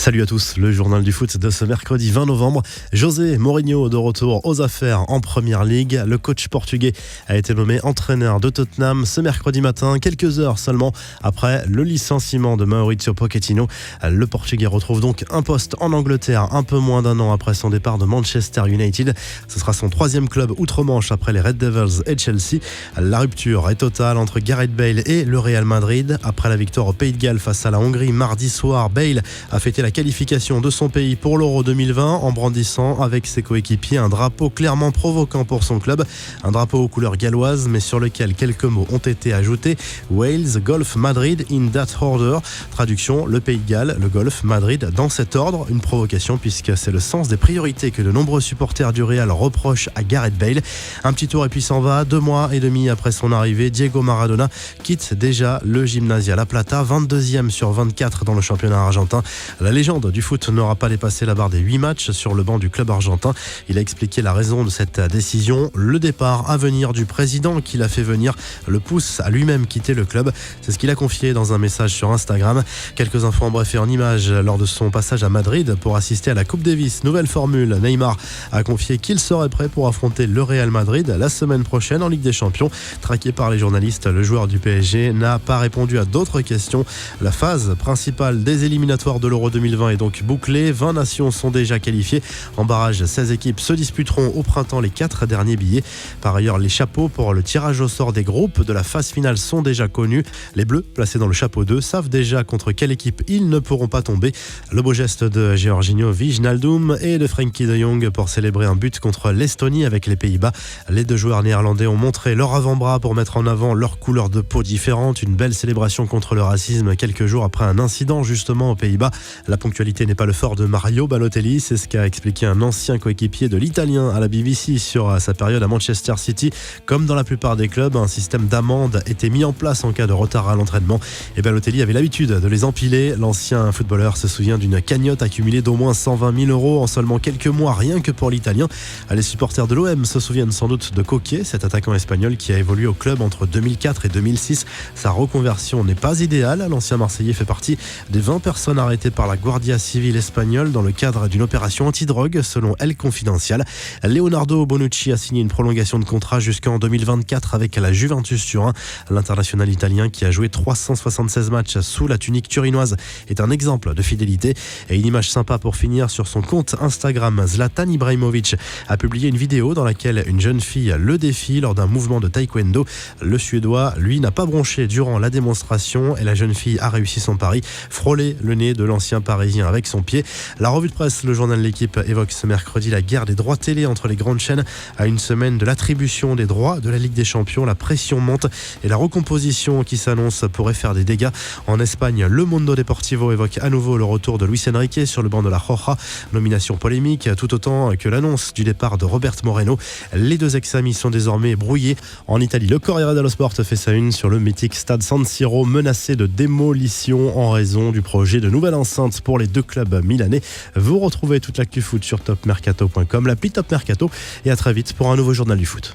Salut à tous, le journal du foot de ce mercredi 20 novembre. José Mourinho de retour aux affaires en Première Ligue. Le coach portugais a été nommé entraîneur de Tottenham ce mercredi matin, quelques heures seulement après le licenciement de Mauricio Pochettino. Le Portugais retrouve donc un poste en Angleterre un peu moins d'un an après son départ de Manchester United. Ce sera son troisième club outre-Manche après les Red Devils et Chelsea. La rupture est totale entre Gareth Bale et le Real Madrid. Après la victoire au Pays de Galles face à la Hongrie mardi soir, Bale a fêté la qualification de son pays pour l'Euro 2020 en brandissant avec ses coéquipiers un drapeau clairement provoquant pour son club. Un drapeau aux couleurs galloises mais sur lequel quelques mots ont été ajoutés. Wales, Golf, Madrid in that order. Traduction, le Pays de Galles, le Golf, Madrid dans cet ordre. Une provocation puisque c'est le sens des priorités que de nombreux supporters du Real reprochent à Gareth Bale. Un petit tour et puis s'en va. 2 mois et demi après son arrivée, Diego Maradona quitte déjà le Gimnasia La Plata, 22e sur 24 dans le championnat argentin. La légende du foot n'aura pas dépassé la barre des 8 matchs sur le banc du club argentin. Il a expliqué la raison de cette décision. Le départ à venir du président qui l'a fait venir le pousse à lui-même quitter le club. C'est ce qu'il a confié dans un message sur Instagram. Quelques infos en bref et en images lors de son passage à Madrid pour assister à la Coupe Davis. Nouvelle formule, Neymar a confié qu'il serait prêt pour affronter le Real Madrid la semaine prochaine en Ligue des Champions. Traqué par les journalistes, le joueur du PSG n'a pas répondu à d'autres questions. La phase principale des éliminatoires de l'Euro 2020 est donc bouclée. 20 nations sont déjà qualifiées. En barrage, 16 équipes se disputeront au printemps les 4 derniers billets. Par ailleurs, les chapeaux pour le tirage au sort des groupes de la phase finale sont déjà connus. Les Bleus, placés dans le chapeau 2, savent déjà contre quelle équipe ils ne pourront pas tomber. Le beau geste de Georginio Wijnaldum et de Frenkie de Jong pour célébrer un but contre l'Estonie avec les Pays-Bas. Les 2 joueurs néerlandais ont montré leur avant-bras pour mettre en avant leur couleur de peau différente. Une belle célébration contre le racisme quelques jours après un incident justement aux Pays-Bas. La ponctualité n'est pas le fort de Mario Balotelli, c'est ce qu'a expliqué un ancien coéquipier de l'Italien à la BBC sur sa période à Manchester City. Comme dans la plupart des clubs, un système d'amende était mis en place en cas de retard à l'entraînement. Et Balotelli avait l'habitude de les empiler. L'ancien footballeur se souvient d'une cagnotte accumulée d'au moins 120 000 € en seulement quelques mois, rien que pour l'Italien. Les supporters de l'OM se souviennent sans doute de Coquet, cet attaquant espagnol qui a évolué au club entre 2004 et 2006. Sa reconversion n'est pas idéale. L'ancien Marseillais fait partie des 20 personnes arrêtées par la Guardia Civile espagnole dans le cadre d'une opération anti-drogue, selon El Confidencial. Leonardo Bonucci a signé une prolongation de contrat jusqu'en 2024 avec la Juventus Turin. L'international italien qui a joué 376 matchs sous la tunique turinoise est un exemple de fidélité. Et une image sympa pour finir sur son compte Instagram. Zlatan Ibrahimovic a publié une vidéo dans laquelle une jeune fille le défie lors d'un mouvement de taekwondo. Le Suédois, lui, n'a pas bronché durant la démonstration et la jeune fille a réussi son pari, frôler le nez de l'ancien Parisien avec son pied. La revue de presse, le journal L'Équipe évoque ce mercredi la guerre des droits télé entre les grandes chaînes. À une semaine de l'attribution des droits de la Ligue des Champions, la pression monte et la recomposition qui s'annonce pourrait faire des dégâts. En Espagne, Le Mundo Deportivo évoque à nouveau le retour de Luis Enrique sur le banc de la Roja. Nomination polémique, tout autant que l'annonce du départ de Robert Moreno. Les 2 ex-amis sont désormais brouillés. En Italie, le Corriere dello Sport fait sa une sur le mythique stade San Siro menacé de démolition en raison du projet de nouvelle enceinte pour les 2 clubs milanais. Vous retrouvez toute l'actu foot sur topmercato.com, l'appli Top Mercato, et à très vite pour un nouveau journal du foot.